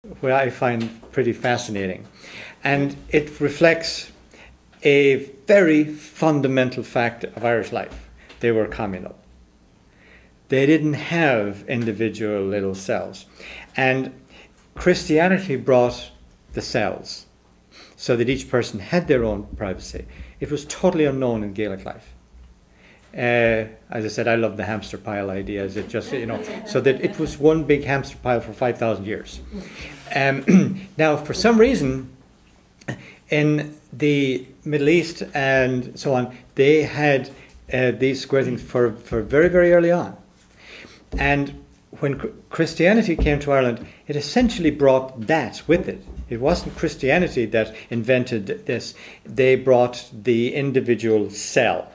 what I find pretty fascinating. And it reflects a very fundamental fact of Irish life. They were communal. They didn't have individual little cells. And Christianity brought the cells so that each person had their own privacy. It was totally unknown in Gaelic life. As I said, I love the hamster pile idea. Is it just, so that it was one big hamster pile for 5,000 years. Now, for some reason, in the Middle East and so on, they had these square things for very, very early on. And when Christianity came to Ireland, it essentially brought that with it. It wasn't Christianity that invented this. They brought the individual cell.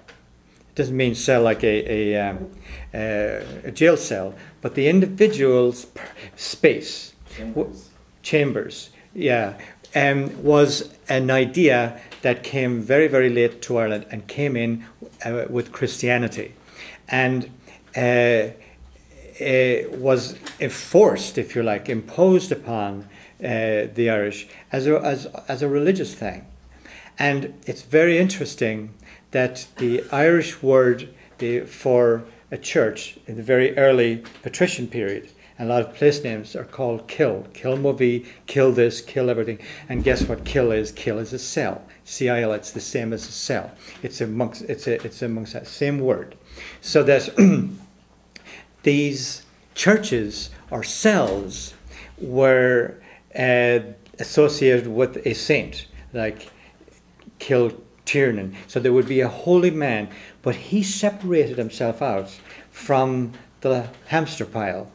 It doesn't mean cell like a jail cell, but the individual space. Chambers, yeah. Was an idea that came very, very late to Ireland and came in with Christianity. And was enforced, if you like, imposed upon the Irish as a religious thing. And it's very interesting that the Irish word for a church in the very early patrician period, and a lot of place names are called kill. Kilmovie, kill this, kill everything. And guess what kill is? Kill is a cell. C-I-L, it's the same as a cell. It's amongst that same word. So that these churches or cells were associated with a saint, like Kiltiernan. So there would be a holy man, but he separated himself out from the hamster pile,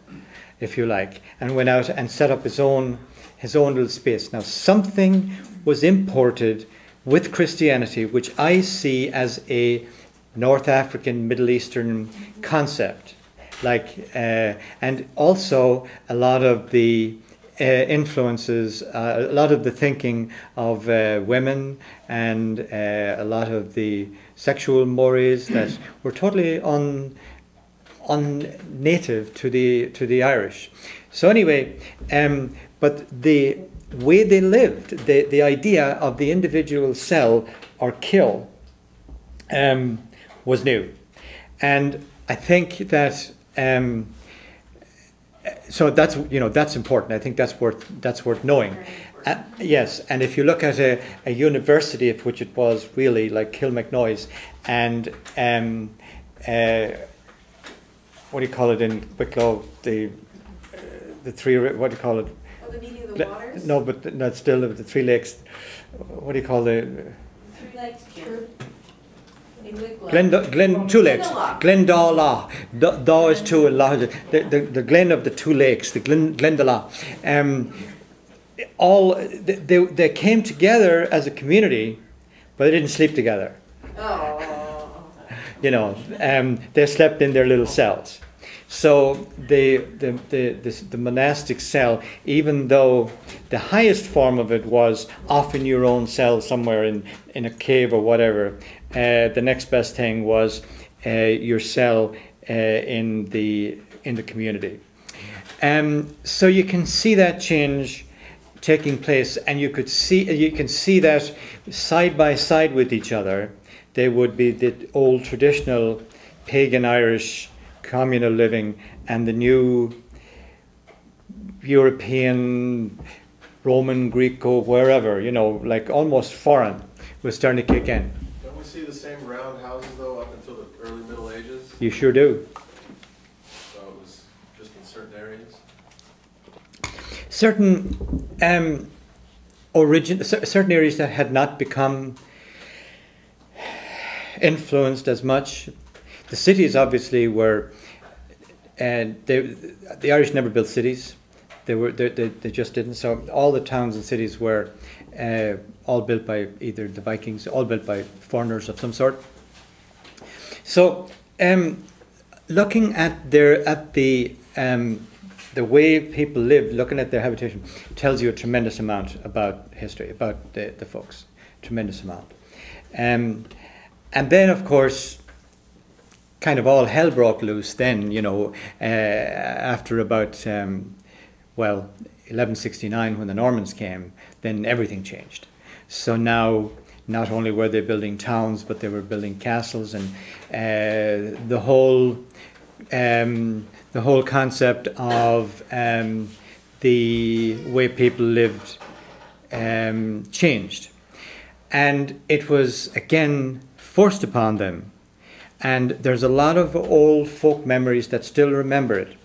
if you like, and went out and set up his own little space. Now, something was imported with Christianity, which I see as a North African, Middle Eastern concept. And also a lot of the influences, a lot of the thinking of women, and a lot of the sexual mores that were totally unnative to the Irish. So anyway, but the way they lived, the idea of the individual cell or kill, was new, and I think that. So that's important. I think that's worth knowing. Yes, and if you look at a university of which it was really, like Kilmacnoise, and what do you call it in Wicklow? The three, what do you call it? Oh, the meeting of the waters? No, but not still the Three Lakes. What do you call the? Three Lakes Church. Two lakes. Glendala. Da is two and La is the glen of the two lakes, the Glendala. They came together as a community, but they didn't sleep together. Oh. They slept in their little cells. So the monastic cell, even though the highest form of it was off in your own cell somewhere in a cave or whatever, the next best thing was your cell in the community. So you can see that change taking place, and you can see that side by side with each other, they would be the old traditional pagan Irish communal living and the new European, Roman, Greco, wherever, like almost foreign, was starting to kick in. Don't we see the same roundhouses though up until the early Middle Ages? You sure do. So it was just in certain areas? Certain areas that had not become influenced as much. The cities obviously were, and the Irish never built cities. They just didn't. So all the towns and cities were all built by either the Vikings, all built by foreigners of some sort. So looking at the way people lived, looking at their habitation, tells you a tremendous amount about history, about the folks. Tremendous amount. And then, of course, kind of all hell broke loose then, after about Well, 1169, when the Normans came, then everything changed. So now, not only were they building towns, but they were building castles, and the whole concept of the way people lived changed. And it was, again, forced upon them. And there's a lot of old folk memories that still remember it.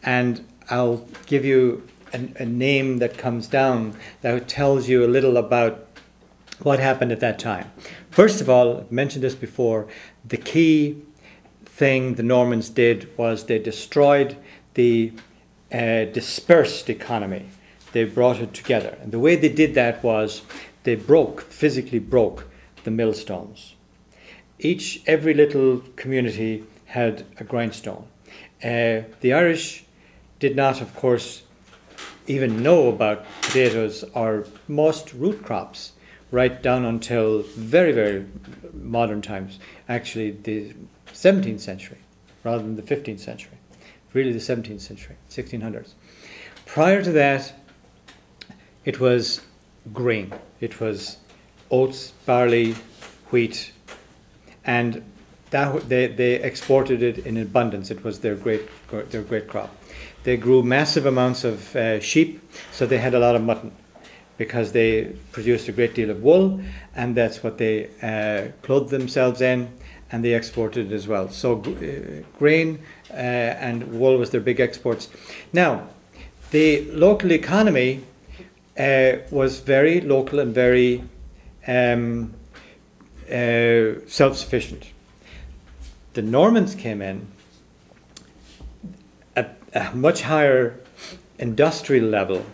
And I'll give you a name that comes down that tells you a little about what happened at that time. First of all, I've mentioned this before, the key thing the Normans did was they destroyed the dispersed economy. They brought it together. And the way they did that was they physically broke the millstones. Every little community had a grindstone. The Irish did not, of course, even know about potatoes or most root crops right down until very, very modern times. Actually, the 17th century rather than the 15th century. Really the 17th century, 1600s. Prior to that, it was grain. It was oats, barley, wheat, and that they exported it in abundance. It was their great crop. They grew massive amounts of sheep, so they had a lot of mutton because they produced a great deal of wool, and that's what they clothed themselves in, and they exported it as well. So grain and wool was their big exports. Now, the local economy was very local and very self-sufficient. The Normans came in at a much higher industrial level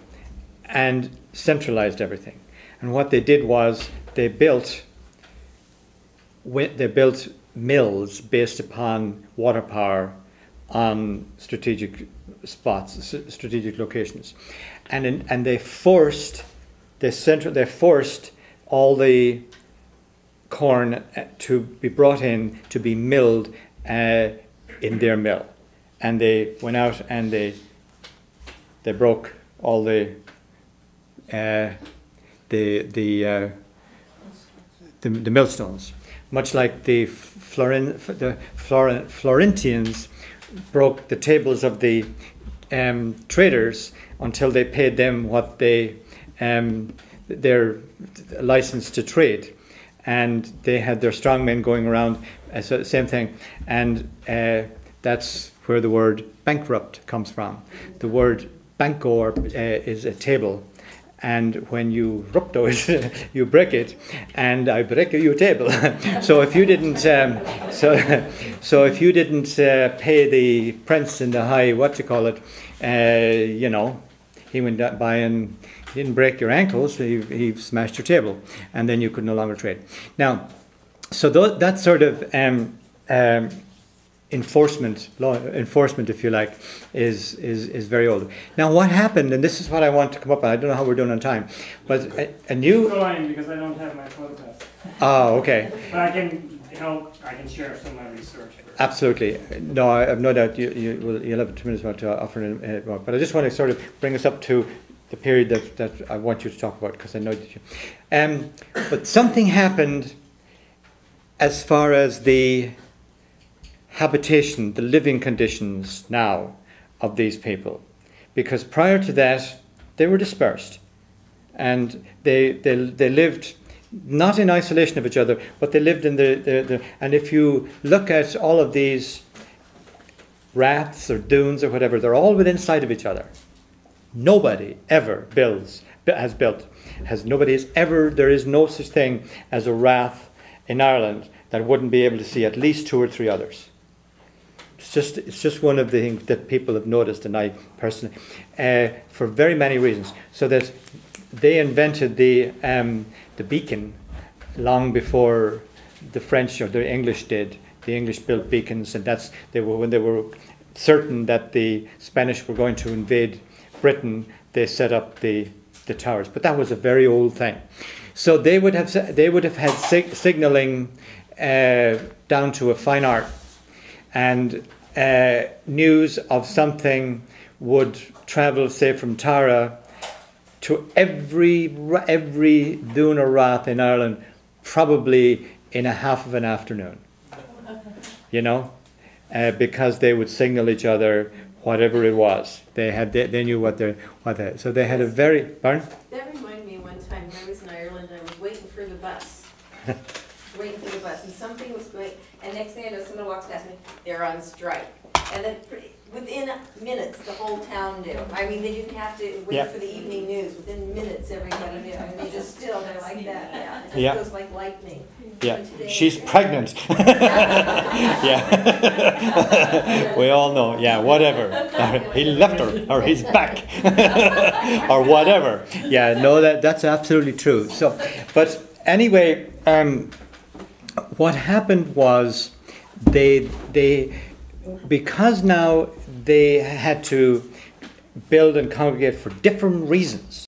and centralized everything. And what they did was they built mills based upon water power on strategic spots, strategic locations, and they forced all the corn to be brought in to be milled in their mill, and they went out and they broke all the millstones, much like the Florentines broke the tables of the traders until they paid them what their license to trade. And they had their strongmen going around, same thing. And that's where the word bankrupt comes from. The word banco is a table. And when you rupto it, you break it, and I break you a table. So if you didn't, so if you didn't pay the prince in the high, he went by and he didn't break your ankles, he smashed your table, and then you could no longer trade. Now, so that sort of law enforcement, if you like, is very old. Now, what happened, and this is what I want to come up with. I don't know how we're doing on time, but a new. Go on, because I don't have my photograph. Oh, okay. But I can help. I can share some of my research. Absolutely. No, I have no doubt you'll have 2 minutes more to offer. But I just want to sort of bring us up to the period that I want you to talk about, because I know that you. But something happened as far as the habitation, the living conditions now of these people, because prior to that they were dispersed, and they lived not in isolation of each other, but they lived in the and if you look at all of these raths or dunes or whatever, they're all within sight of each other. Nobody ever there is no such thing as a rath in Ireland that wouldn't be able to see at least 2 or 3 others. It's just one of the things that people have noticed, and I personally, for very many reasons. So that they invented the beacon long before the French or the English did. The English built beacons, and when they were certain that the Spanish were going to invade Britain, they set up the towers. But that was a very old thing. So they would have had signaling down to a fine art, and news of something would travel, say, from Tara to every dún or rath in Ireland, probably in a half of an afternoon. You know, because they would signal each other, whatever it was. They knew what they. So they had a very. Pardon? That reminded me one time when I was in Ireland, I was waiting for the bus. Waiting for the bus, and something was going, and next thing I know, someone walks past me, they're on strike. And then within minutes, the whole town knew. I mean, they didn't have to wait Yeah. for the evening news. Within minutes, everybody knew. I mean, they're like that, yeah. It Yeah. goes like lightning. Yeah, And today- she's pregnant. Yeah, we all know. Yeah, whatever. He left her, or he's back, or whatever. Yeah, no, that's absolutely true. So, but anyway, what happened was they because now they had to build and congregate for different reasons.